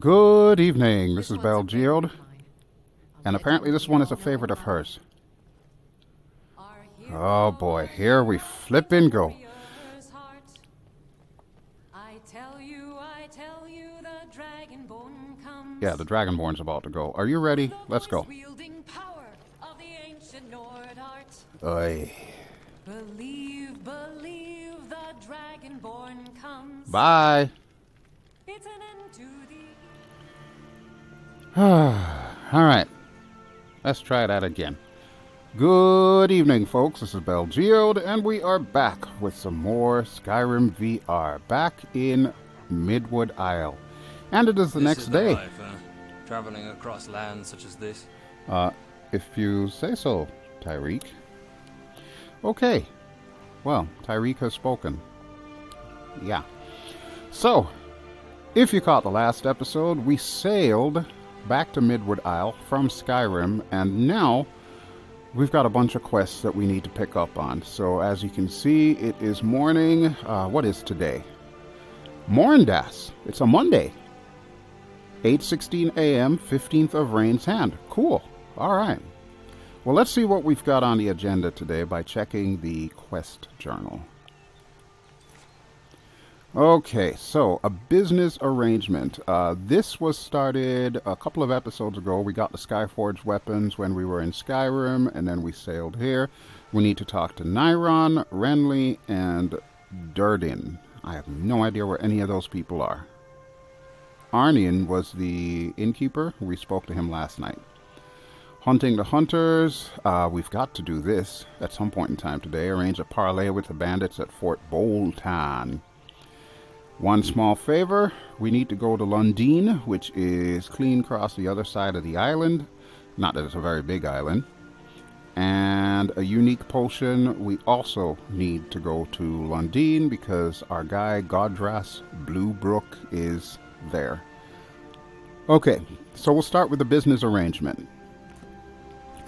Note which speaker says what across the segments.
Speaker 1: Good evening, this is BelGeode, and apparently this one is a favorite of hers. Oh boy, here we flippin' go. Yeah, the Dragonborn's about to go. Are you ready? Let's go. Oy.
Speaker 2: Believe, the Dragonborn comes.
Speaker 1: Bye.
Speaker 2: It's an end to the...
Speaker 1: Alright, let's try that again. Good evening, folks. This is BelGeode, and we are back with some more Skyrim VR, back in Midwood Isle. And it is the next day.
Speaker 3: Life, traveling across lands such as this.
Speaker 1: If you say so, Tyrek. Okay. Well, Tyrek has spoken. Yeah. So, if you caught the last episode, we sailed back to Midwood Isle from Skyrim, and now we've got a bunch of quests that we need to pick up on. So, as you can see, it is morning. What is today? Morndas. It's a Monday. 8:16 a.m., 15th of Rain's Hand. Cool. All right. Well, let's see what we've got on the agenda today by checking the quest journal. Okay, so a business arrangement. This was started a couple of episodes ago. We got the Skyforged weapons when we were in Skyrim, and then we sailed here. We need to talk to Nyron, Renly, and Durdin. I have no idea where any of those people are. Arnian was the innkeeper. We spoke to him last night. Hunting the hunters. We've got to do this at some point in time today. Arrange a parley with the bandits at Fort Boltan. One small favor. We need to go to Lundin, which is clean across the other side of the island. Not that it's a very big island. And a unique potion. We also need to go to Lundin because our guy Godras Bluebrook is there. Okay, so we'll start with the business arrangement.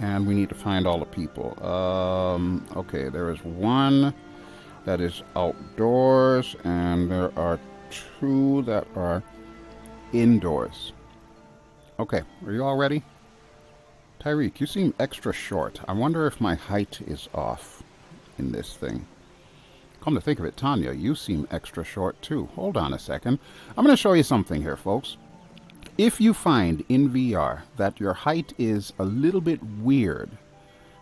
Speaker 1: And we need to find all the people. Okay, there is one that is outdoors, and there are two that are indoors. Okay, are you all ready? Tyrek, you seem extra short. I wonder if my height is off in this thing. Come to think of it, Tannia, you seem extra short too. Hold on a second. I'm going to show you something here, folks. If you find in VR that your height is a little bit weird,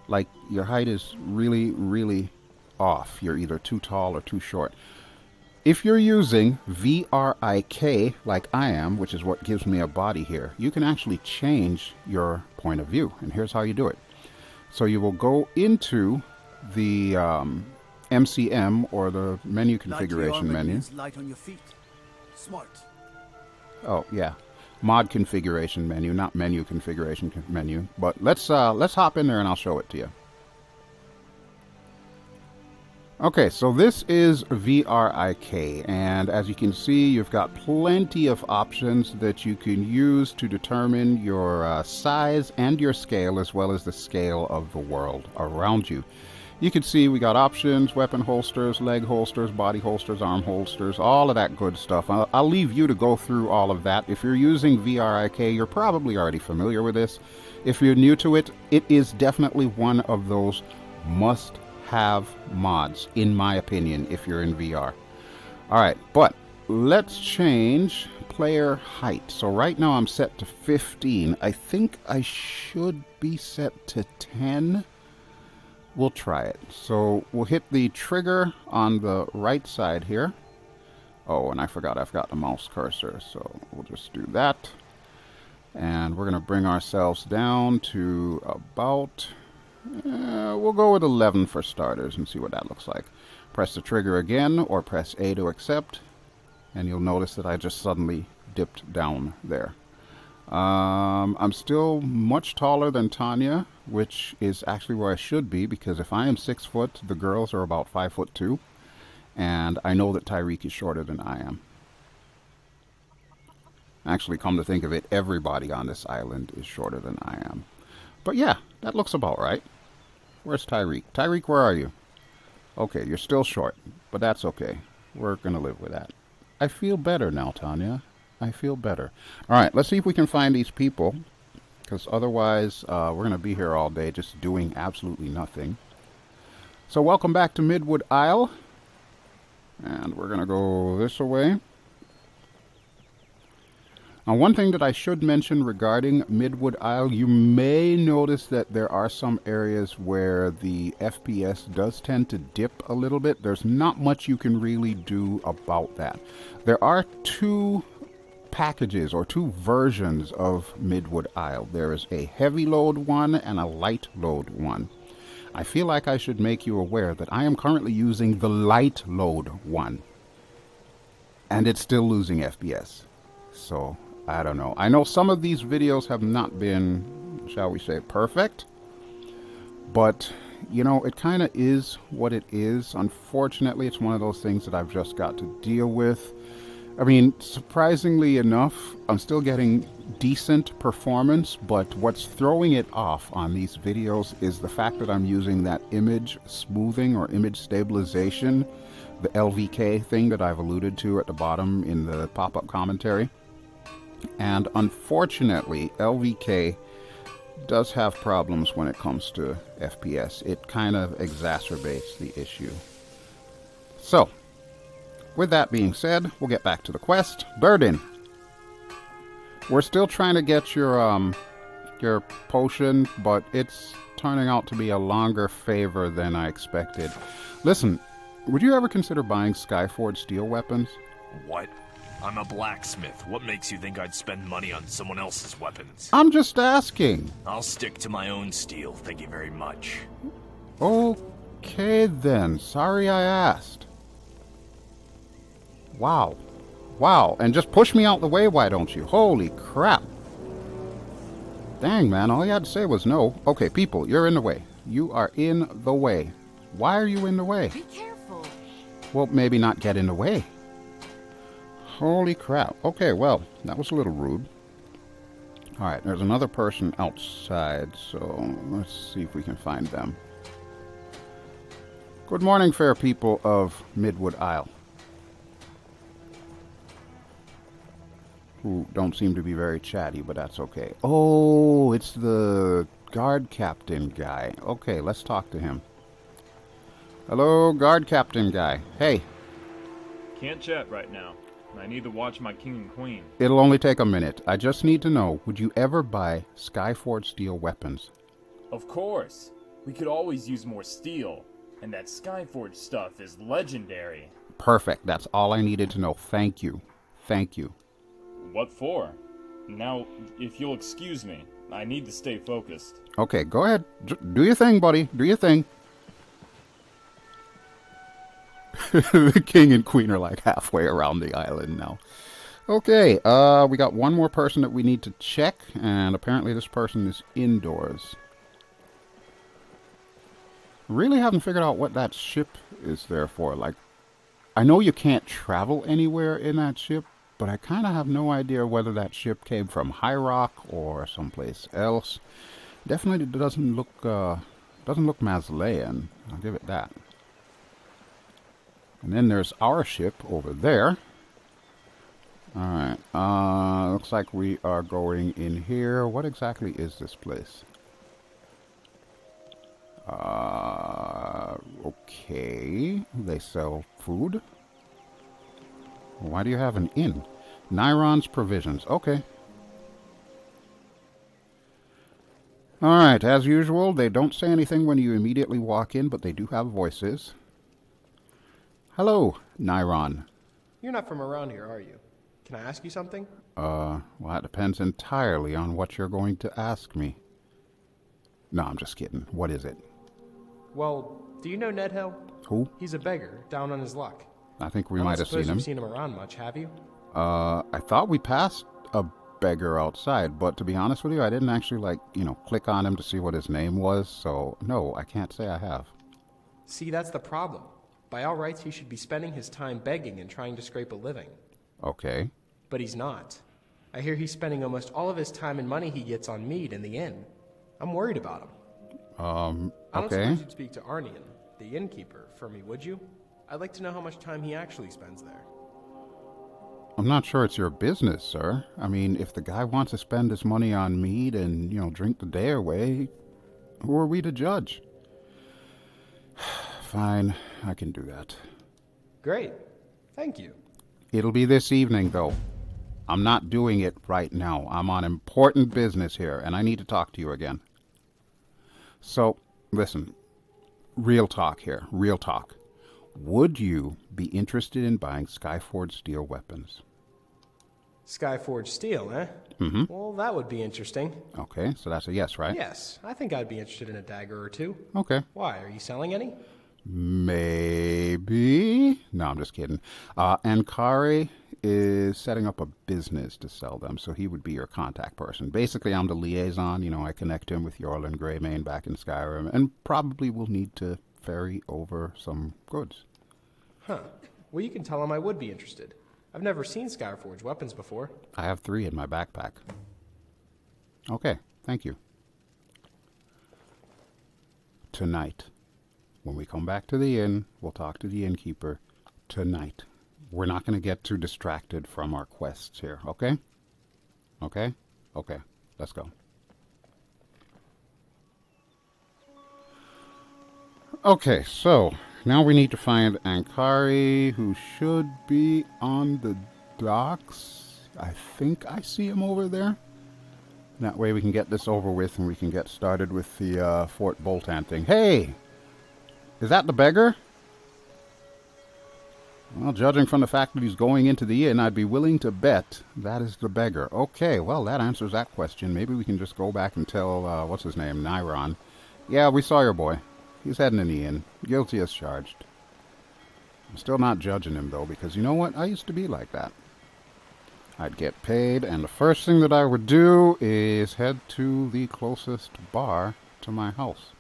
Speaker 1: like your height is really, really off, you're either too tall or too short. If you're using VRIK like I am, which is what gives me a body here, you can actually change your point of view. And here's how you do it. So you will go into the MCM, or the menu configuration menu.
Speaker 4: Light on your feet. Smart.
Speaker 1: Oh, yeah. Mod configuration menu, not menu configuration menu. But let's hop in there and I'll show it to you. Okay, so this is VRIK, and as you can see, you've got plenty of options that you can use to determine your size and your scale, as well as the scale of the world around you. You can see we got options, weapon holsters, leg holsters, body holsters, arm holsters, all of that good stuff. I'll leave you to go through all of that. If you're using VRIK, you're probably already familiar with this. If you're new to it, it is definitely one of those must-have mods, in my opinion, if you're in VR. Alright, but let's change player height. So right now I'm set to 15. I think I should be set to 10. We'll try it. So we'll hit the trigger on the right side here. Oh, and I forgot I've got the mouse cursor, so we'll just do that. And we're going to bring ourselves down to about, we'll go with 11 for starters and see what that looks like. Press the trigger again, or press A to accept, and you'll notice that I just suddenly dipped down there. I'm still much taller than Tannia, which is actually where I should be, because if I am 6 foot, the girls are about 5'2", and I know that Tyrek is shorter than I am. Actually, come to think of it, everybody on this island is shorter than I am. But yeah, that looks about right. Where's Tyrek? Tyrek, where are you? Okay, you're still short, but that's okay. We're gonna live with that. I feel better now, Tannia. I feel better. All right, let's see if we can find these people, because otherwise we're going to be here all day just doing absolutely nothing. So welcome back to Midwood Isle. And we're going to go this way. Now, one thing that I should mention regarding Midwood Isle, you may notice that there are some areas where the FPS does tend to dip a little bit. There's not much you can really do about that. There are two packages or two versions of Midwood Isle. There is a heavy load one and a light load one. I feel like I should make you aware that I am currently using the light load one, and it's still losing FPS. So I don't know. I know some of these videos have not been, shall we say, perfect, but you know, it kind of is what it is. Unfortunately, it's one of those things that I've just got to deal with. I mean, surprisingly enough, I'm still getting decent performance, but what's throwing it off on these videos is the fact that I'm using that image smoothing or image stabilization, the LVK thing that I've alluded to at the bottom in the pop-up commentary. And unfortunately, LVK does have problems when it comes to FPS. It kind of exacerbates the issue. So, with that being said, we'll get back to the quest. Burden, we're still trying to get your potion, but it's turning out to be a longer favor than I expected. Listen, would you ever consider buying Skyforge steel weapons?
Speaker 5: What? I'm a blacksmith. What makes you think I'd spend money on someone else's weapons?
Speaker 1: I'm just asking.
Speaker 5: I'll stick to my own steel, thank you very much.
Speaker 1: Okay then. Sorry I asked. Wow. Wow. And just push me out the way, why don't you? Holy crap. Dang, man. All you had to say was no. Okay, people, you're in the way. You are in the way. Why are you in the way?
Speaker 2: Be careful.
Speaker 1: Well, maybe not get in the way. Holy crap. Okay, well, that was a little rude. Alright, there's another person outside, so let's see if we can find them. Good morning, fair people of Midwood Isle. Who don't seem to be very chatty, but that's okay. Oh, it's the guard captain guy. Okay, let's talk to him. Hello, guard captain guy. Hey.
Speaker 6: Can't chat right now. I need to watch my king and queen.
Speaker 1: It'll only take a minute. I just need to know, would you ever buy Skyforge steel weapons?
Speaker 6: Of course. We could always use more steel. And that Skyforge stuff is legendary.
Speaker 1: Perfect. That's all I needed to know. Thank you. Thank you.
Speaker 6: What for? Now, if you'll excuse me, I need to stay focused.
Speaker 1: Okay, go ahead. Do your thing, buddy. Do your thing. The king and queen are like halfway around the island now. Okay, we got one more person that we need to check, and apparently this person is indoors. Really haven't figured out what that ship is there for. Like, I know you can't travel anywhere in that ship, but I kind of have no idea whether that ship came from High Rock or someplace else. Definitely doesn't look Masleyan. I'll give it that. And then there's our ship over there. Alright, looks like we are going in here. What exactly is this place? Okay. They sell food. Why do you have an inn? Niron's Provisions. Okay. Alright, as usual, they don't say anything when you immediately walk in, but they do have voices. Hello, Niron.
Speaker 7: You're not from around here, are you? Can I ask you something?
Speaker 1: Well, that depends entirely on what you're going to ask me. No, I'm just kidding. What is it?
Speaker 7: Well, do you know Ned Hill?
Speaker 1: Who?
Speaker 7: He's a beggar, down on his luck.
Speaker 1: I think we might have seen him.
Speaker 7: You've seen him around much, have you?
Speaker 1: I thought we passed a beggar outside, but to be honest with you, I didn't actually, click on him to see what his name was, so no, I can't say I have.
Speaker 7: See, that's the problem. By all rights, he should be spending his time begging and trying to scrape a living.
Speaker 1: Okay.
Speaker 7: But he's not. I hear he's spending almost all of his time and money he gets on mead in the inn. I'm worried about him. I don't suppose you'd speak to Arnian, the innkeeper, for me, would you? I'd like to know how much time he actually spends there.
Speaker 1: I'm not sure it's your business, sir. I mean, if the guy wants to spend his money on mead and, drink the day away, who are we to judge? Fine, I can do that.
Speaker 7: Great. Thank you.
Speaker 1: It'll be this evening, though. I'm not doing it right now. I'm on important business here, and I need to talk to you again. So, listen. Real talk here. Real talk. Would you be interested in buying Skyforge steel weapons?
Speaker 7: Skyforge steel, eh?
Speaker 1: Mm-hmm.
Speaker 7: Well, that would be interesting.
Speaker 1: Okay, so that's a yes, right?
Speaker 7: Yes, I think I'd be interested in a dagger or two.
Speaker 1: Okay.
Speaker 7: Why, are you selling any?
Speaker 1: Maybe. No, I'm just kidding. And Kari is setting up a business to sell them, so he would be your contact person. Basically, I'm the liaison. I connect him with Yorlin Greymane back in Skyrim, and probably will need to ferry over some goods.
Speaker 7: Huh. Well, you can tell him I would be interested. I've never seen Skyforge weapons before.
Speaker 1: I have 3 in my backpack. Okay, thank you. Tonight, when we come back to the inn, we'll talk to the innkeeper. Tonight. We're not going to get too distracted from our quests here, okay? Okay? Okay, let's go. Okay, so now we need to find Ankari, who should be on the docks. I think I see him over there. That way we can get this over with and we can get started with the Fort Boltan thing. Hey! Is that the beggar? Well, judging from the fact that he's going into the inn, I'd be willing to bet that is the beggar. Okay, well, that answers that question. Maybe we can just go back and tell, what's his name, Nyron. Yeah, we saw your boy. He's heading in the inn. Guilty as charged. I'm still not judging him, though, because you know what? I used to be like that. I'd get paid, and the first thing that I would do is head to the closest bar to my house.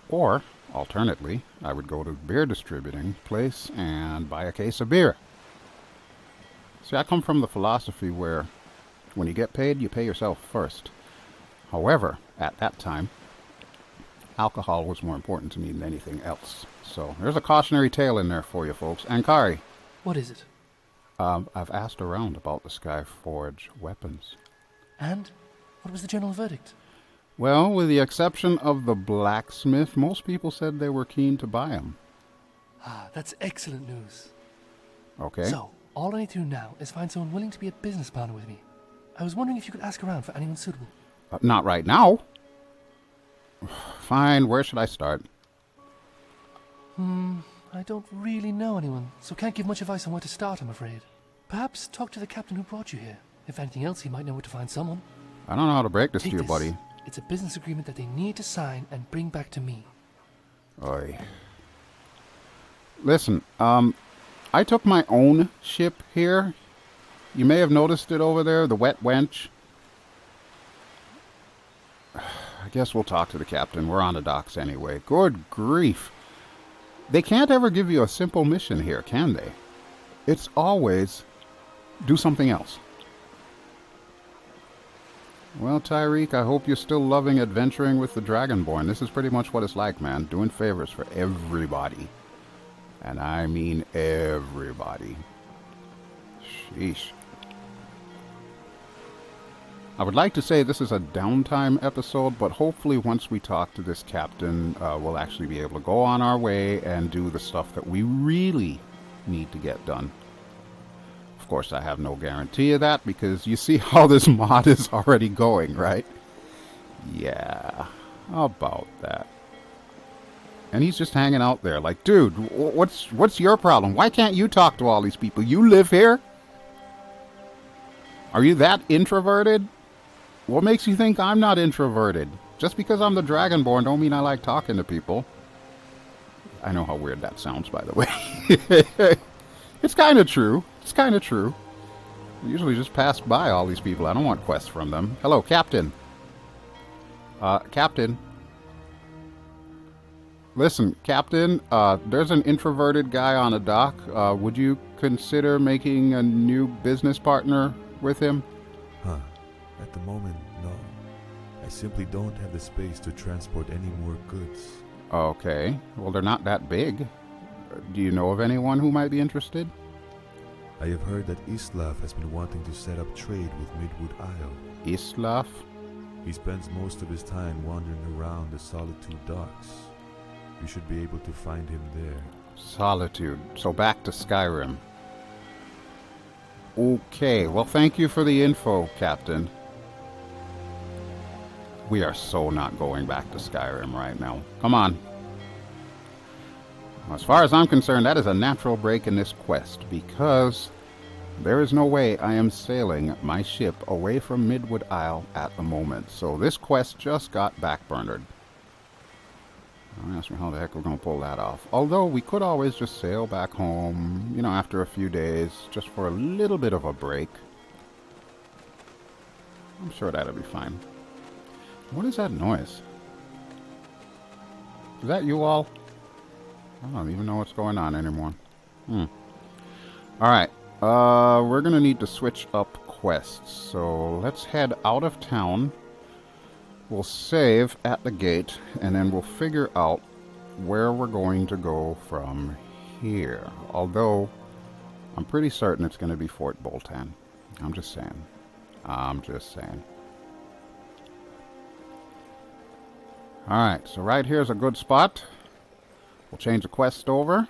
Speaker 1: Or, alternately, I would go to a beer distributing place and buy a case of beer. See, I come from the philosophy where when you get paid, you pay yourself first. However, at that time, alcohol was more important to me than anything else. So, there's a cautionary tale in there for you folks. Ankari.
Speaker 8: What is it?
Speaker 1: I've asked around about the Skyforge weapons.
Speaker 8: And? What was the general verdict?
Speaker 1: Well, with the exception of the blacksmith, most people said they were keen to buy them.
Speaker 8: Ah, that's excellent news.
Speaker 1: Okay.
Speaker 8: So, all I need to do now is find someone willing to be a business partner with me. I was wondering if you could ask around for anyone suitable.
Speaker 1: Not right now. Fine, where should I start?
Speaker 8: I don't really know anyone, so can't give much advice on where to start, I'm afraid. Perhaps talk to the captain who brought you here. If anything else, he might know where to find someone.
Speaker 1: I don't know how to break this
Speaker 8: Take
Speaker 1: to you,
Speaker 8: this.
Speaker 1: buddy.
Speaker 8: It's a business agreement that they need to sign and bring back to me.
Speaker 1: Oy. Listen, I took my own ship here. You may have noticed it over there, the Wet Wench. I guess we'll talk to the captain. We're on the docks anyway. Good grief. They can't ever give you a simple mission here, can they? It's always do something else. Well, Tyrek, I hope you're still loving adventuring with the Dragonborn. This is pretty much what it's like, man. Doing favors for everybody. And I mean everybody. Sheesh. I would like to say this is a downtime episode, but hopefully once we talk to this captain, we'll actually be able to go on our way and do the stuff that we really need to get done. Of course, I have no guarantee of that, because you see how this mod is already going, right? Yeah, how about that? And he's just hanging out there like, dude, what's your problem? Why can't you talk to all these people? You live here? Are you that introverted? What makes you think I'm not introverted? Just because I'm the Dragonborn don't mean I like talking to people. I know how weird that sounds, by the way. It's kind of true. It's kind of true. I usually just pass by all these people. I don't want quests from them. Hello, Captain. Captain. Listen, Captain, there's an introverted guy on a dock. Would you consider making a new business partner with him?
Speaker 9: Huh. At the moment, no. I simply don't have the space to transport any more goods.
Speaker 1: Okay. Well, they're not that big. Do you know of anyone who might be interested?
Speaker 9: I have heard that Islaf has been wanting to set up trade with Midwood Isle.
Speaker 1: Islaf?
Speaker 9: He spends most of his time wandering around the Solitude docks. We should be able to find him there.
Speaker 1: Solitude. So back to Skyrim. Okay, well thank you for the info, Captain. We are so not going back to Skyrim right now. Come on. As far as I'm concerned, that is a natural break in this quest, because there is no way I am sailing my ship away from Midwood Isle at the moment. So this quest just got backburnered. Don't ask me how the heck we're going to pull that off. Although we could always just sail back home, you know, after a few days, just for a little bit of a break. I'm sure that'll be fine. What is that noise? Is that you all? I don't even know what's going on anymore. Alright. We're going to need to switch up quests. So let's head out of town. We'll save at the gate. And then we'll figure out where we're going to go from here. Although, I'm pretty certain it's going to be Fort Boltan. I'm just saying. I'm just saying. Alright, so right here's a good spot. We'll change the quest over.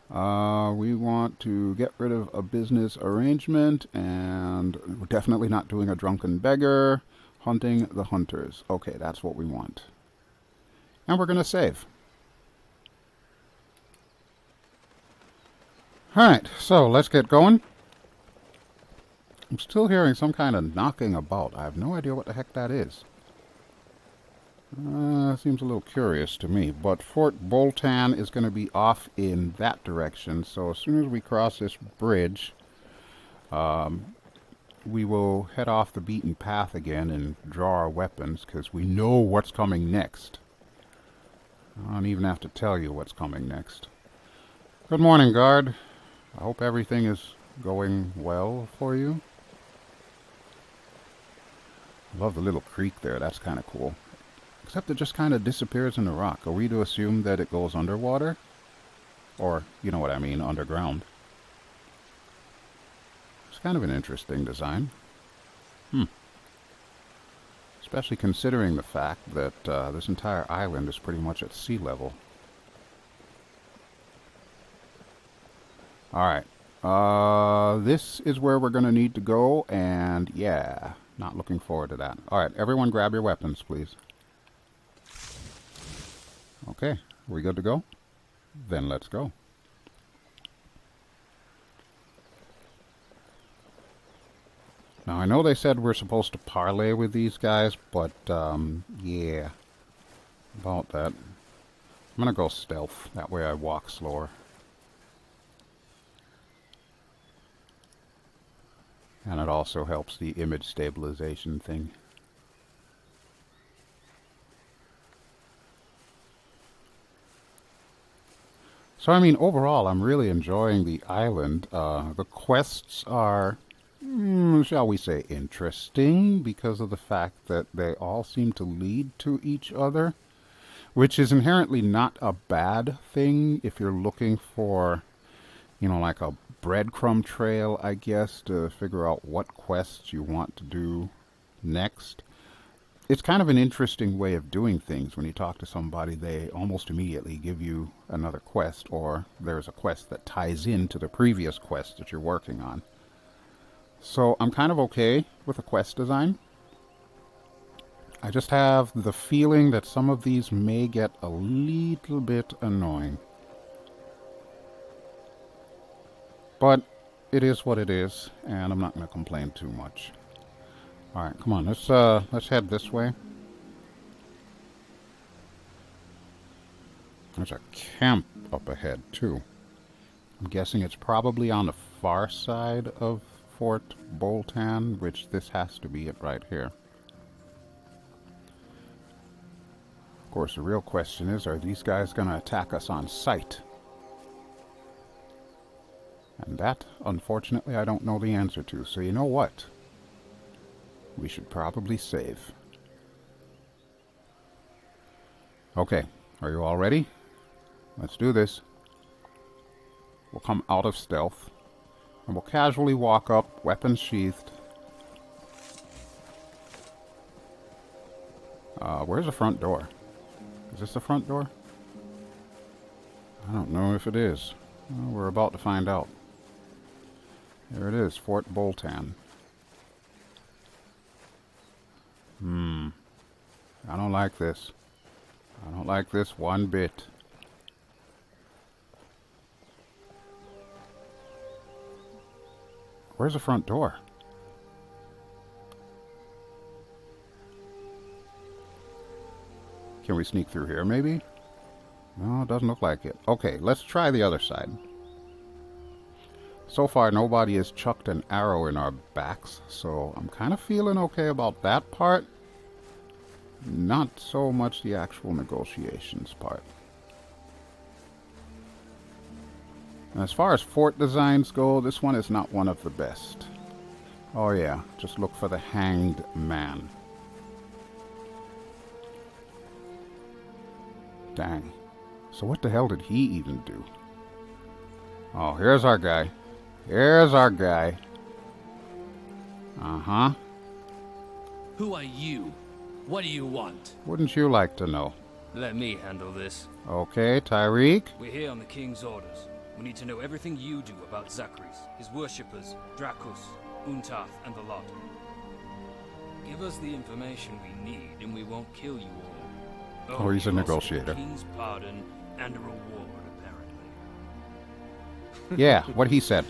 Speaker 1: We want to get rid of a business arrangement, and we're definitely not doing a drunken beggar. Hunting the hunters. Okay, that's what we want. And we're going to save. Alright, so let's get going. I'm still hearing some kind of knocking about. I have no idea what the heck that is. Seems a little curious to me, but Fort Boltan is going to be off in that direction, so as soon as we cross this bridge, we will head off the beaten path again and draw our weapons, because we know what's coming next. I don't even have to tell you what's coming next. Good morning, guard. I hope everything is going well for you. I love the little creek there, that's kind of cool. Except it just kind of disappears in the rock. Are we to assume that it goes underwater? Or, you know what I mean, underground. It's kind of an interesting design. Especially considering the fact that this entire island is pretty much at sea level. Alright. This is where we're going to need to go, and yeah, not looking forward to that. Alright, everyone grab your weapons, please. Okay, are we good to go? Then let's go. Now, I know they said we're supposed to parley with these guys, but, yeah. About that. I'm gonna go stealth. That way I walk slower. And it also helps the image stabilization thing. So, I mean, overall, I'm really enjoying the island. The quests are, shall we say, interesting because of the fact that they all seem to lead to each other, which is inherently not a bad thing if you're looking for, you know, like a breadcrumb trail, I guess, to figure out what quests you want to do next. It's kind of an interesting way of doing things. When you talk to somebody, they almost immediately give you another quest, or there's a quest that ties into the previous quest that you're working on. So I'm kind of okay with the quest design. I just have the feeling that some of these may get a little bit annoying. But it is what it is, and I'm not going to complain too much. Alright, come on, let's head this way. There's a camp up ahead, too. I'm guessing it's probably on the far side of Fort Boltan, which this has to be it right here. Of course, the real question is, are these guys going to attack us on sight? And that, unfortunately, I don't know the answer to. So you know what? We should probably save. Okay, are you all ready? Let's do this. We'll come out of stealth. And we'll casually walk up, weapons sheathed. Where's the front door? Is this the front door? I don't know if it is. Well, we're about to find out. There it is, Fort Boltan. I don't like this. I don't like this one bit. Where's the front door? Can we sneak through here, maybe? No, it doesn't look like it. Okay, let's try the other side. So far, nobody has chucked an arrow in our backs, so I'm kind of feeling okay about that part. Not so much the actual negotiations part. And as far as fort designs go, this one is not one of the best. Oh yeah, just look for the hanged man. Dang. So what the hell did he even do? Oh, here's our guy. Here's our guy. Uh-huh.
Speaker 10: Who are you? What do you want?
Speaker 1: Wouldn't you like to know?
Speaker 3: Let me handle this.
Speaker 1: Okay, Tyrek.
Speaker 3: We're here on the king's orders. We need to know everything you do about Zachris, his worshippers, Dracus, Untath, and the lot. Give us the information we need, and we won't kill you all.
Speaker 1: Oh, he's a
Speaker 3: you also
Speaker 1: negotiator.
Speaker 3: get a king's pardon and a reward, apparently.
Speaker 1: Yeah, what he said.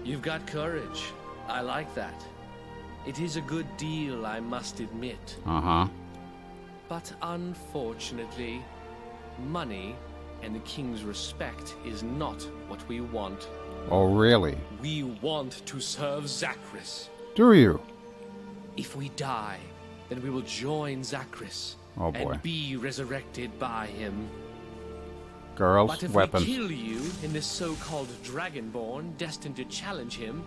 Speaker 10: You've got courage. I like that. It is a good deal, I must admit.
Speaker 1: Uh-huh.
Speaker 10: But unfortunately, money and the king's respect is not what we want.
Speaker 1: Oh, really?
Speaker 10: We want to serve Zachris.
Speaker 1: Do you?
Speaker 10: If we die, then we will join Zachris.
Speaker 1: Oh, boy.
Speaker 10: And be resurrected by him.
Speaker 1: Girls,
Speaker 10: But if
Speaker 1: weapons.
Speaker 10: we kill you in this so-called Dragonborn destined to challenge him,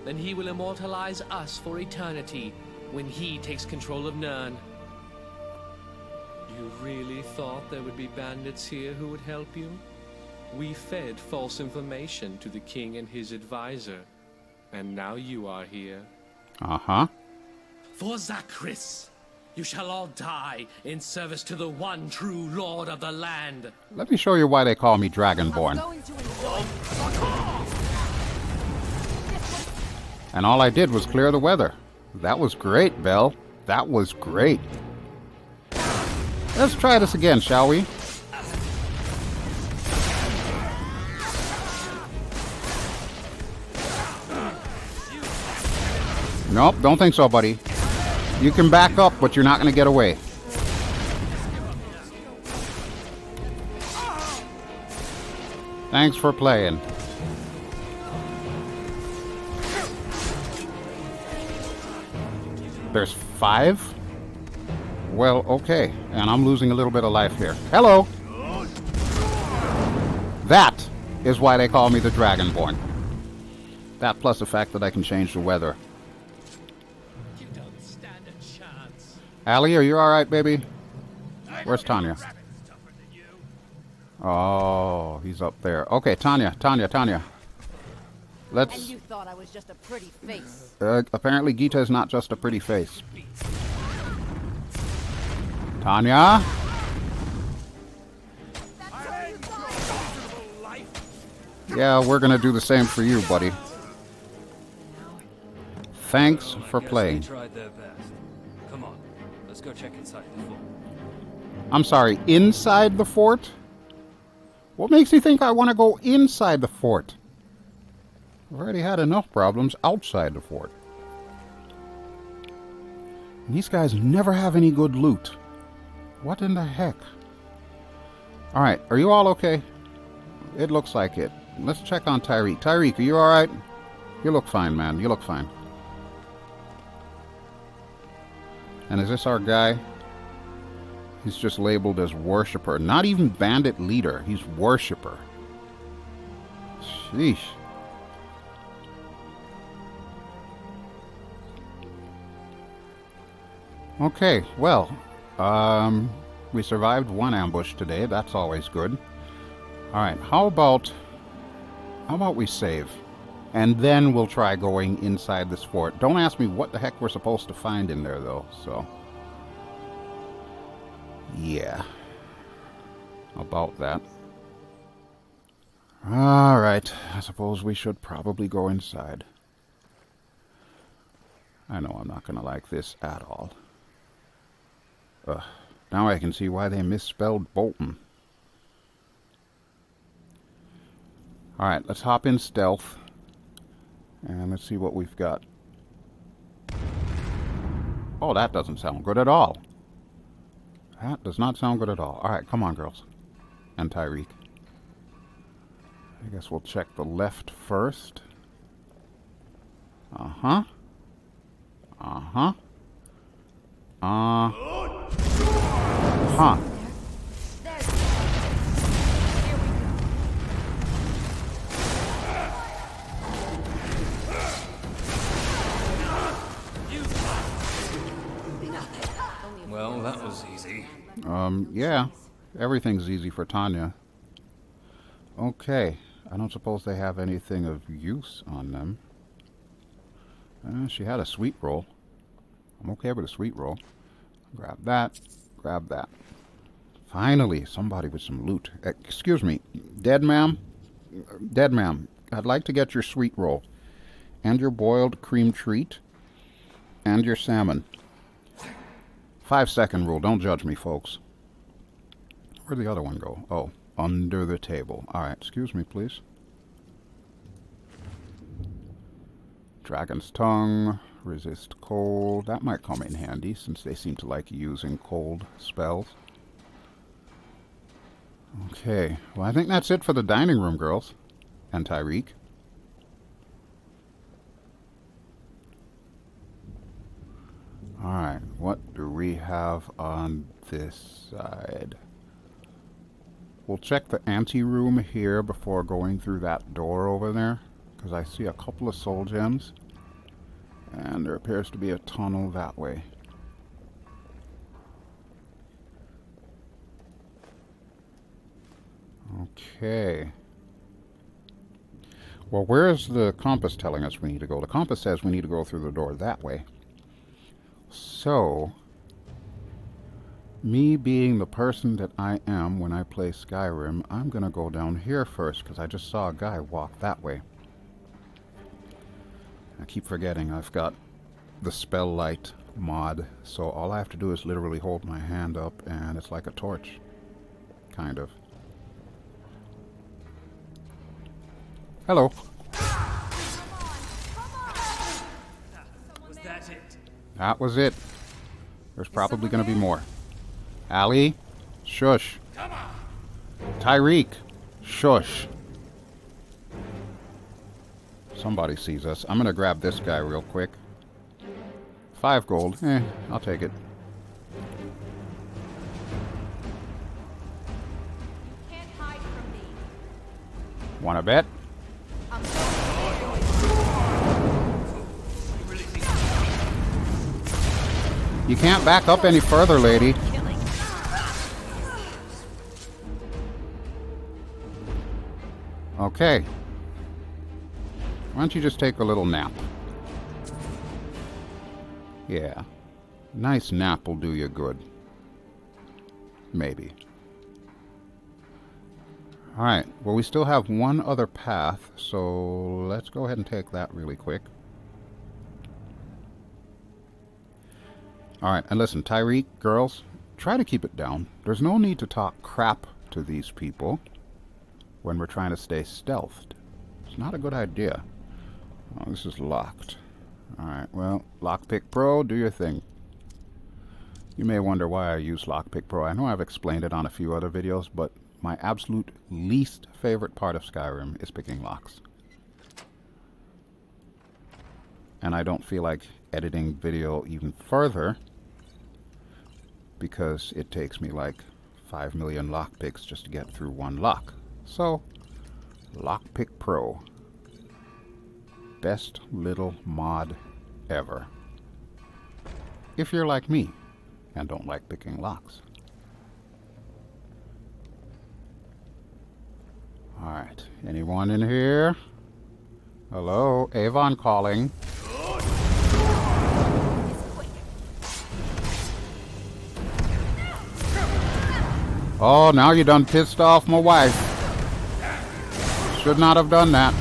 Speaker 10: then he will immortalize us for eternity when he takes control of Nirn. You really thought there would be bandits here who would help you? We fed false information to the king and his advisor, and now you are here.
Speaker 1: Uh-huh.
Speaker 10: For Zachris, you shall all die in service to the one true lord of the land.
Speaker 1: Let me show you why they call me Dragonborn. And all I did was clear the weather. That was great, Belle. That was great. Let's try this again, shall we? Nope, don't think so, buddy. You can back up, but you're not going to get away. Thanks for playing. There's 5? Well, okay. And I'm losing a little bit of life here. Hello! That is why they call me the Dragonborn. That plus the fact that I can change the weather.
Speaker 10: You don't stand a chance.
Speaker 1: Allie, are you alright, baby? Where's Tannia? Oh, he's up there. Okay, Tannia. Let's...
Speaker 2: And you thought I was just a pretty face.
Speaker 1: Apparently Ghita is not just a pretty face. Tannia? Yeah, we're gonna do the same for you, buddy. Thanks for playing.
Speaker 3: They tried their best. Come on, let's go check inside the fort.
Speaker 1: I'm sorry, inside the fort? What makes you think I want to go inside the fort? I've already had enough problems outside the fort. And these guys never have any good loot. What in the heck? Alright, are you all okay? It looks like it. Let's check on Tyrek. Tyrek, are you alright? You look fine, man. You look fine. And is this our guy? He's just labeled as Worshipper. Not even Bandit Leader. He's Worshipper. Sheesh. Okay, well, we survived one ambush today. That's always good. Alright, how about How about we save? And then we'll try going inside this fort. Don't ask me what the heck we're supposed to find in there, though, so... yeah. About that. Alright, I suppose we should probably go inside. I know I'm not going to like this at all. Ugh. Now I can see why they misspelled Boltan. Alright, let's hop in stealth. And let's see what we've got. Oh, that doesn't sound good at all. That does not sound good at all. Alright, come on, girls. And Tyrek. I guess we'll check the left first. Uh-huh. Uh-huh. Huh.
Speaker 3: Well, that was easy.
Speaker 1: Yeah. Everything's easy for Tannia. Okay. I don't suppose they have anything of use on them. She had a sweet roll. I'm okay with a sweet roll. Grab that. Grab that. Finally, somebody with some loot. Excuse me. Dead ma'am? Dead ma'am. I'd like to get your sweet roll. And your boiled cream treat. And your salmon. 5-second rule. Don't judge me, folks. Where'd the other one go? Oh, under the table. Alright, excuse me, please. Dragon's tongue. Resist cold. That might come in handy, since they seem to like using cold spells. Okay. Well, I think that's it for the dining room, girls. And Tyrek. Alright, what do we have on this side? We'll check the anteroom here before going through that door over there, because I see a couple of soul gems, and there appears to be a tunnel that way. Okay. Well, where is the compass telling us we need to go? The compass says we need to go through the door that way. So, me being the person that I am when I play Skyrim, I'm going to go down here first, because I just saw a guy walk that way. I keep forgetting I've got the spell light mod, so all I have to do is literally hold my hand up, and it's like a torch. Kind of. Hello.
Speaker 3: Was that it?
Speaker 1: That was it. There's probably going to be more. Allie, shush. Tyrek, shush. Somebody sees us. I'm going to grab this guy real quick. 5 gold. I'll take it.
Speaker 2: Can't hide from me.
Speaker 1: Want to bet? You can't back up any further, lady. Okay. Why don't you just take a little nap? Yeah. Nice nap will do you good. Maybe. Alright, well we still have one other path, so let's go ahead and take that really quick. Alright, and listen, Tyrek, girls, try to keep it down. There's no need to talk crap to these people when we're trying to stay stealthed. It's not a good idea. Oh, this is locked. Alright, well, Lockpick Pro, do your thing. You may wonder why I use Lockpick Pro. I know I've explained it on a few other videos, but my absolute least favorite part of Skyrim is picking locks. And I don't feel like editing video even further because it takes me like 5 million lockpicks just to get through one lock. So, Lockpick Pro. Best little mod ever. If you're like me and don't like picking locks. Alright. Anyone in here? Hello? Avon calling. Oh, now you done pissed off my wife. Should not have done that.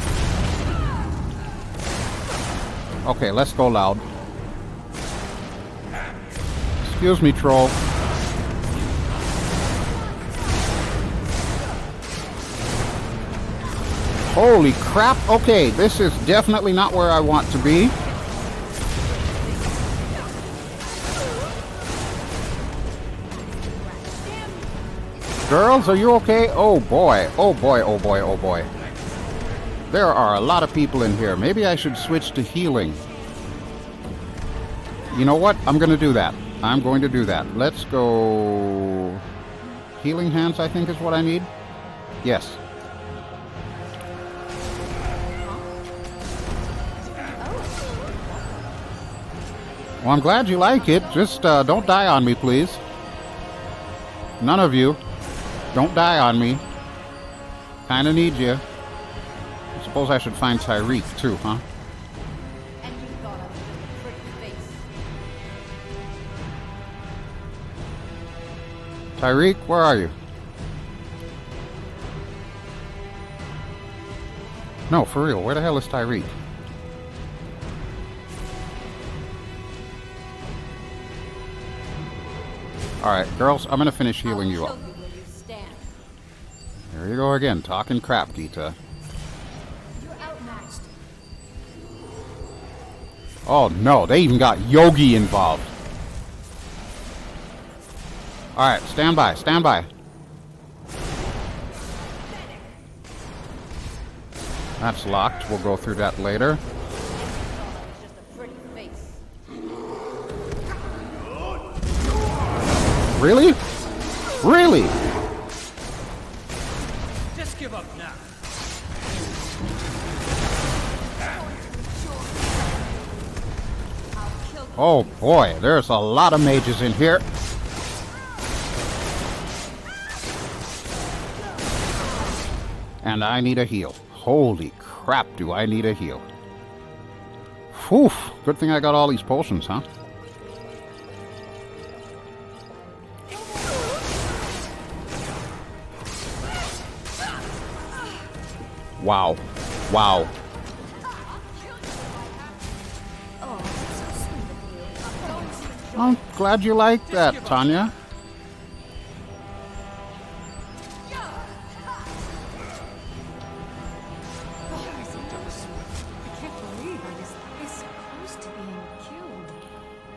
Speaker 1: Okay, let's go loud. Excuse me, troll. Holy crap. Okay, this is definitely not where I want to be. Girls, are you okay? Oh boy, oh boy, oh boy, oh boy. There are a lot of people in here. Maybe I should switch to healing. You know what? I'm going to do that. I'm going to do that. Let's go... Healing hands, I think, is what I need. Yes. Well, I'm glad you like it. Just don't die on me, please. None of you. Don't die on me. Kinda need you. I suppose I should find Tyrek, too, huh?
Speaker 2: And you thought I was just a pretty face.
Speaker 1: Tyrek, where are you? No, for real, where the hell is Tyrek? Alright, girls, I'm gonna finish healing you up. There you go again, talking crap, Ghita.
Speaker 2: You're outmatched.
Speaker 1: Oh no, they even got Yogi involved. Alright, stand by, stand by. That's locked, we'll go through that later.
Speaker 2: Just a pretty face.
Speaker 1: Really? Really?
Speaker 3: Just give up now.
Speaker 1: Oh boy, there's a lot of mages in here. And I need a heal. Holy crap, do I need a heal. Whew, good thing I got all these potions, huh? Wow. Wow. I'm glad you like that, Tannia.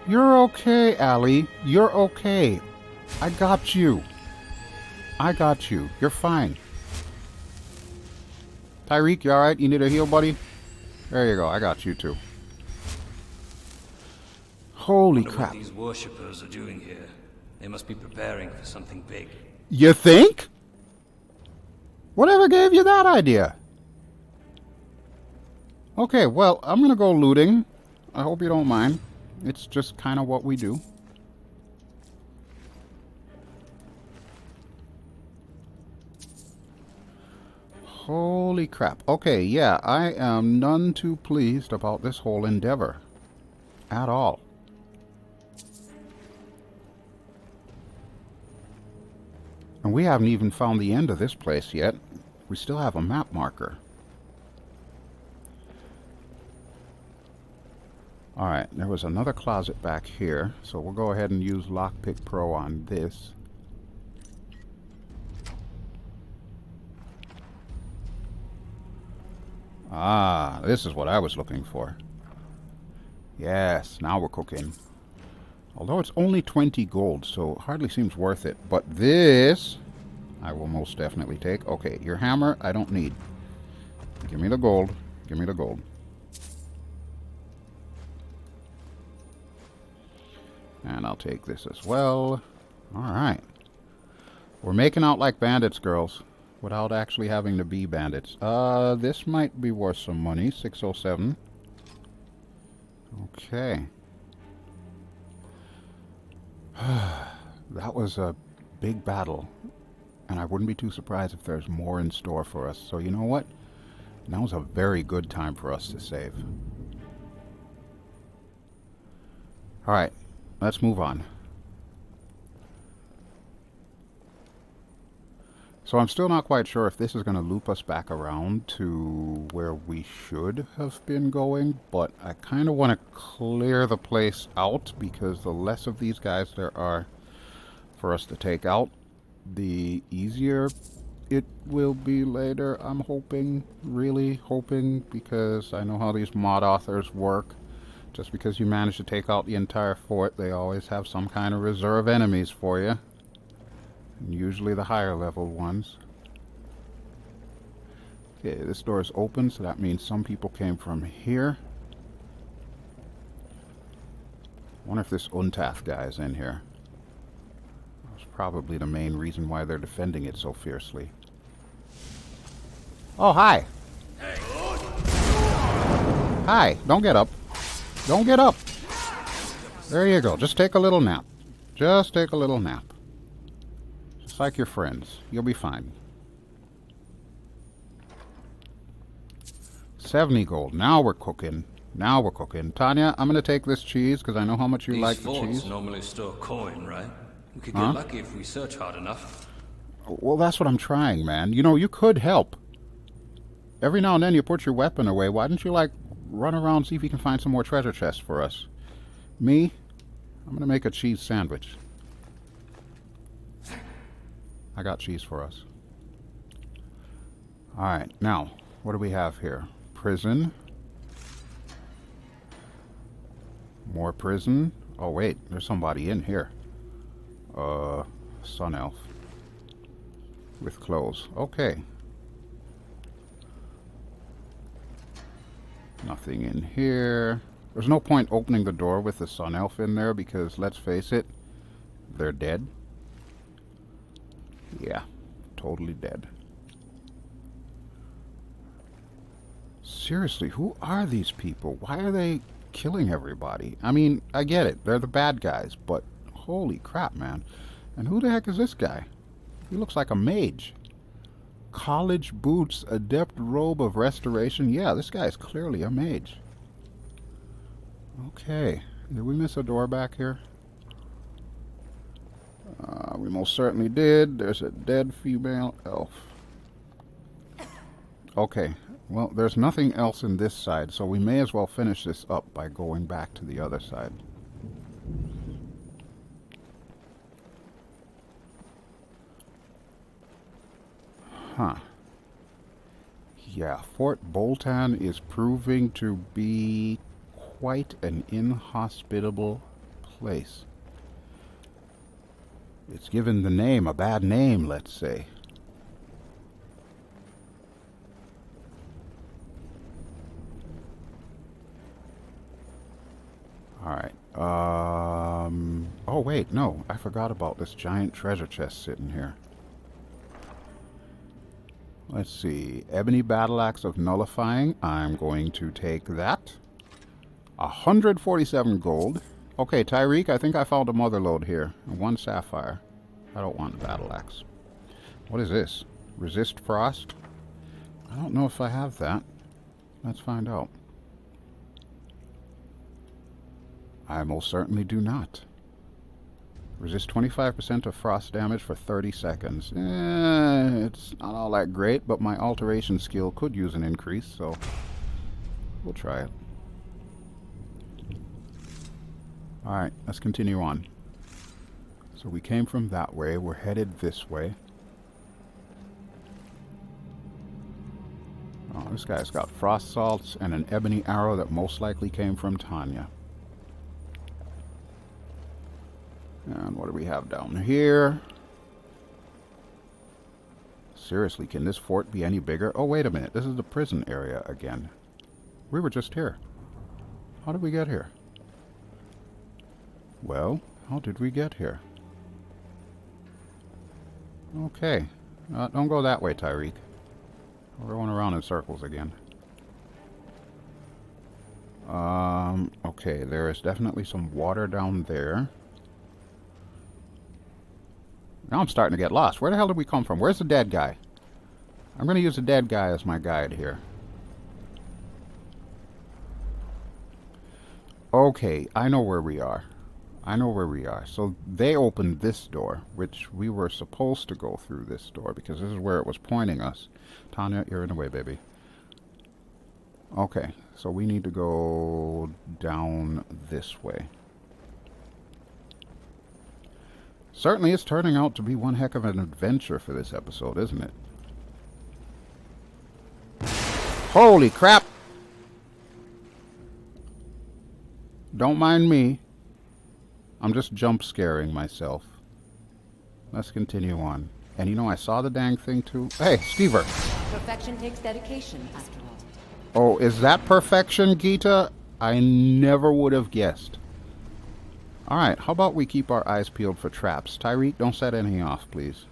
Speaker 1: You're okay, Allie. You're okay. I got you. I got you. You're fine. Tyrek, you alright? You need a heal, buddy? There you go. I got you, too. Holy crap.
Speaker 3: What these worshippers are doing here. They must be preparing for something big.
Speaker 1: You think? Whatever gave you that idea? Okay, well, I'm gonna go looting. I hope you don't mind. It's just kind of what we do. Holy crap. Okay, yeah, I am none too pleased about this whole endeavor. At all. And we haven't even found the end of this place yet. We still have a map marker. Alright, there was another closet back here, so we'll go ahead and use Lockpick Pro on this. Ah, this is what I was looking for. Yes, now we're cooking. Although it's only 20 gold, so hardly seems worth it. But this, I will most definitely take. Okay, your hammer, I don't need. Give me the gold. Give me the gold. And I'll take this as well. Alright. We're making out like bandits, girls. Without actually having to be bandits. This might be worth some money. 607. Okay. That was a big battle. and I wouldn't be too surprised if there's more in store for us. So you know what? Now's a very good time for us to save. Alright, let's move on. So I'm still not quite sure if this is going to loop us back around to where we should have been going, but I kind of want to clear the place out, because the less of these guys there are for us to take out, the easier it will be later. I'm hoping, really hoping, because I know how these mod authors work. Just because you manage to take out the entire fort, they always have some kind of reserve enemies for you. And usually the higher level ones. Okay, this door is open, so that means some people came from here. I wonder if this Untath guy is in here. That's probably the main reason why they're defending it so fiercely. Oh, hi! Hi, don't get up. Don't get up! There you go, just take a little nap. Just take a little nap. Just like your friends. You'll be fine. 70 gold. Now we're cooking. Now we're cooking. Tannia, I'm going to take this cheese because I know how much you like the cheese.
Speaker 3: These forts normally store coin, right? We could get lucky if we search hard enough.
Speaker 1: Well, that's what I'm trying, man. You know, you could help. Every now and then you put your weapon away. Why don't you, like, run around and see if you can find some more treasure chests for us? Me? I'm going to make a cheese sandwich. I got cheese for us. Alright, now, what do we have here? Prison. More prison. Oh, wait, there's somebody in here. Sun elf. With clothes. Okay. Nothing in here. There's no point opening the door with the sun elf in there because, let's face it, they're dead. Yeah, totally dead. Seriously, who are these people? Why are they killing everybody? I mean, I get it. They're the bad guys, but holy crap, man. And who the heck is this guy? He looks like a mage. College boots, adept robe of restoration. Yeah, this guy is clearly a mage. Okay. Did we miss a door back here? We most certainly did. There's a dead female elf. Okay. Well, there's nothing else in this side, so we may as well finish this up by going back to the other side. Huh. Yeah, Fort Boltan is proving to be quite an inhospitable place. It's given the name a bad name, let's say. Alright, oh wait, no, I forgot about this giant treasure chest sitting here. Let's see, Ebony Battle Axe of Nullifying, I'm going to take that. 147 gold. Okay, Tyrek, I think I found a mother lode here. 1 sapphire. I don't want a battle axe. What is this? Resist frost? I don't know if I have that. Let's find out. I most certainly do not. Resist 25% of frost damage for 30 seconds. It's not all that great, but my alteration skill could use an increase, so we'll try it. Alright, let's continue on. So we came from that way, we're headed this way. Oh, this guy's got frost salts and an ebony arrow that most likely came from Tannia. And what do we have down here? Seriously, can this fort be any bigger? Oh, wait a minute, this is the prison area again. We were just here. How did we get here? Well, how did we get here? Okay. Don't go that way, Tyrek. We're going around in circles again. Okay, there is definitely some water down there. Now I'm starting to get lost. Where the hell did we come from? Where's the dead guy? I'm going to use the dead guy as my guide here. Okay, I know where we are. I know where we are. So they opened this door, which we were supposed to go through this door because this is where it was pointing us. Tannia, you're in the way, baby. Okay, so we need to go down this way. Certainly it's turning out to be one heck of an adventure for this episode, isn't it? Holy crap! Don't mind me. I'm just jump scaring myself. Let's continue on. And you know, I saw the dang thing too. Hey, Stever!
Speaker 2: Perfection takes dedication, after all.
Speaker 1: Oh, is that perfection, Ghita? I never would have guessed. Alright, how about we keep our eyes peeled for traps? Tyrek, don't set anything off, please.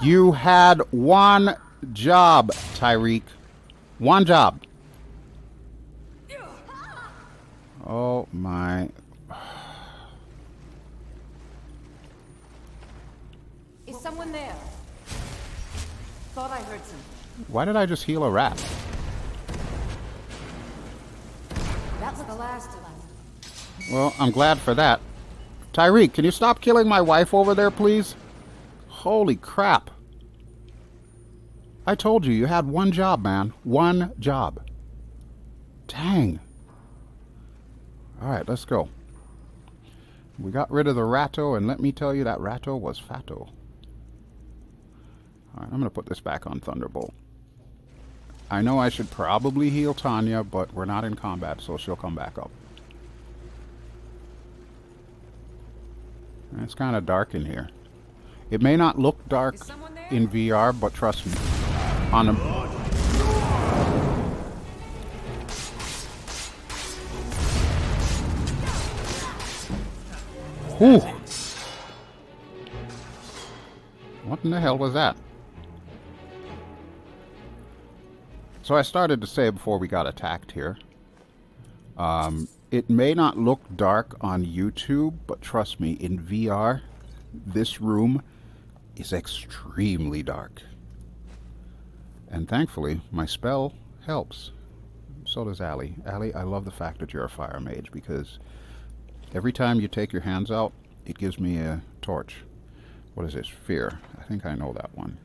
Speaker 1: You had one job, Tyrek. One job. Oh my.
Speaker 2: Is someone there? Thought I heard something.
Speaker 1: Why did I just heal a rat?
Speaker 2: That was the last of them.
Speaker 1: Well, I'm glad for that. Tyrek, can you stop killing my wife over there, please? Holy crap. I told you, you had one job, man. One job. Dang. Alright, let's go. We got rid of the ratto, and let me tell you, that ratto was fatto. Alright, I'm going to put this back on Thunderbolt. I know I should probably heal Tannia, but we're not in combat, so she'll come back up. It's kind of dark in here. It may not look dark in VR, but trust me. On a... Whew! What in the hell was that? So I started to say before we got attacked here, it may not look dark on YouTube, but trust me, in VR, this room is extremely dark. And thankfully, my spell helps. So does Allie. Allie, I love the fact that you're a fire mage, because every time you take your hands out, it gives me a torch. What is this? Fear. I think I know that one.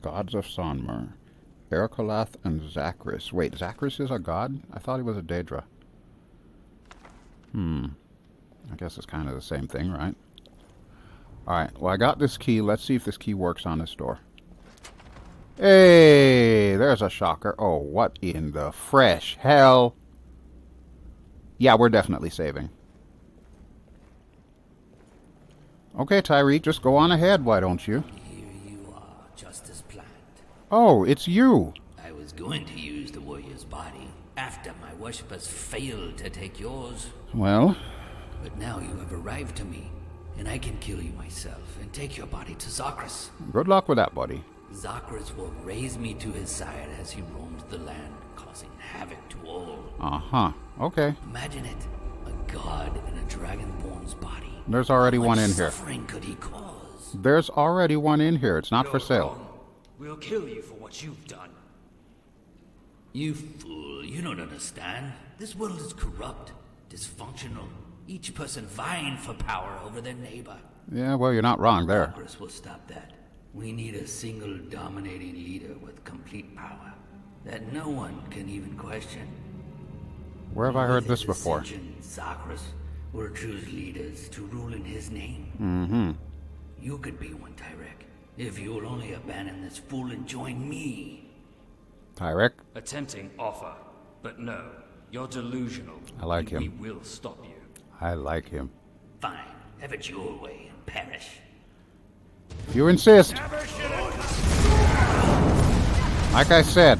Speaker 1: Gods of Sonmur. Ericolath and Zachris. Wait, Zachris is a god? I thought he was a Daedra. I guess it's kind of the same thing, right? Alright, well I got this key. Let's see if this key works on this door. Hey, there's a shocker. Oh, what in the fresh hell? Yeah, we're definitely saving. Okay, Tyrek, just go on ahead, why don't you?
Speaker 11: Here you are, just as planned.
Speaker 1: Oh, it's you.
Speaker 11: I was going to use the warrior's body after my worshippers failed to take yours.
Speaker 1: Well?
Speaker 11: But now you have arrived to me, and I can kill you myself and take your body to Zachris.
Speaker 1: Good luck with that, buddy.
Speaker 11: Zachris will raise me to his side as he roams the land, causing havoc to all.
Speaker 1: Uh-huh. Okay.
Speaker 11: Imagine it, a god in a Dragonborn's body.
Speaker 1: There's already one in here.
Speaker 11: Suffering could he cause?
Speaker 1: There's already one in here. It's not for sale.
Speaker 3: We'll kill you for what you've done.
Speaker 11: You fool, you don't understand. This world is corrupt, dysfunctional, each person vying for power over their neighbor.
Speaker 1: Yeah, well, you're not wrong there.
Speaker 11: Congress will stop that. We need a single dominating leader with complete power that no one can even question.
Speaker 1: Where have I heard this before?
Speaker 11: Zachris will choose leaders to rule in his name.
Speaker 1: Mm-hmm.
Speaker 11: You could be one, Tyrek, if you'll only abandon this fool and join me.
Speaker 1: Tyrek?
Speaker 3: A tempting offer, but no, you're delusional.
Speaker 1: I like him.
Speaker 3: We will stop you.
Speaker 1: I like him.
Speaker 11: Fine, have it your way and perish.
Speaker 1: If you insist. Like I said.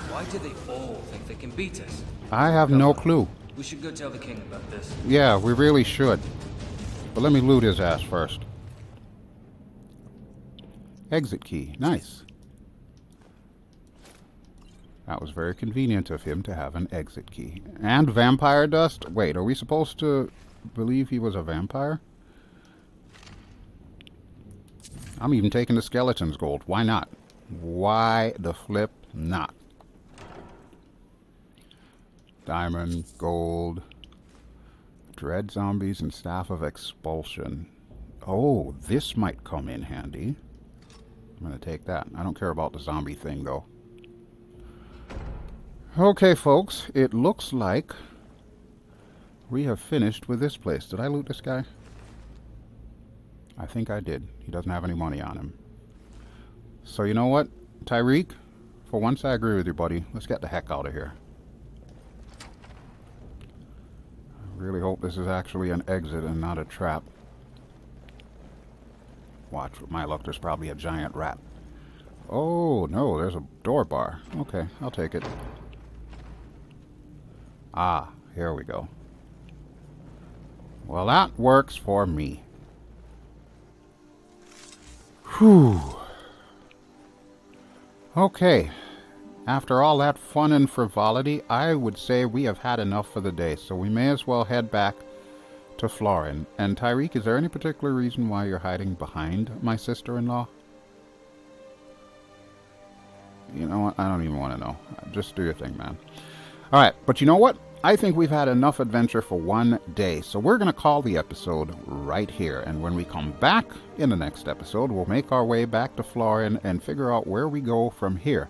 Speaker 3: Why do they all think they can beat us?
Speaker 1: I have no clue.
Speaker 3: We should go tell the king about this.
Speaker 1: Yeah, we really should. But let me loot his ass first. Exit key. Nice. That was very convenient of him to have an exit key. And vampire dust? Wait, are we supposed to believe he was a vampire? I'm even taking the skeleton's gold. Why not? Why the flip not? Diamond, gold, dread zombies, and staff of expulsion. Oh, this might come in handy. I'm going to take that. I don't care about the zombie thing, though. Okay, folks. It looks like we have finished with this place. Did I loot this guy? I think I did. He doesn't have any money on him. So you know what, Tyrek? For once I agree with you, buddy. Let's get the heck out of here. I really hope this is actually an exit and not a trap. Watch, with my luck, there's probably a giant rat. Oh, no, there's a door bar. Okay, I'll take it. Ah, here we go. Well, that works for me. Whew. Okay. After all that fun and frivolity, I would say we have had enough for the day, so we may as well head back to Florin. And Tyrek, is there any particular reason why you're hiding behind my sister-in-law? You know what? I don't even want to know. Just do your thing, man. Alright, but you know what? I think we've had enough adventure for one day, so we're going to call the episode right here. And when we come back in the next episode, we'll make our way back to Florin and figure out where we go from here.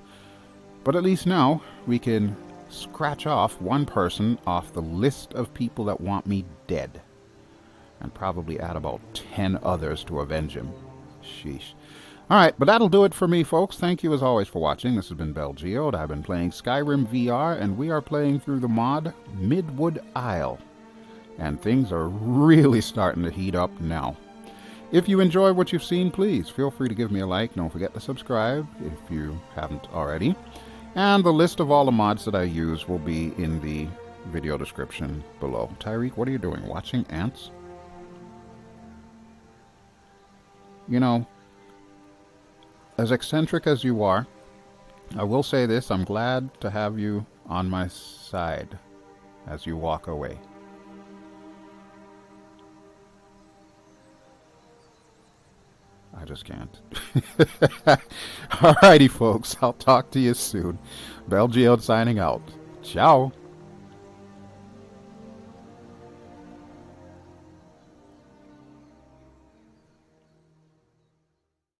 Speaker 1: But at least now, we can scratch off one person off the list of people that want me dead. And probably add about 10 others to avenge him. Sheesh. Alright, but that'll do it for me, folks. Thank you as always for watching. This has been BelGeode. I've been playing Skyrim VR, and we are playing through the mod Midwood Isle. And things are really starting to heat up now. If you enjoy what you've seen, please feel free to give me a like. Don't forget to subscribe if you haven't already. And the list of all the mods that I use will be in the video description below. Tyrek, what are you doing? Watching ants? You know, as eccentric as you are, I will say this, I'm glad to have you on my side as you walk away. I just can't. Alrighty, folks, I'll talk to you soon. BelGeode signing out. Ciao.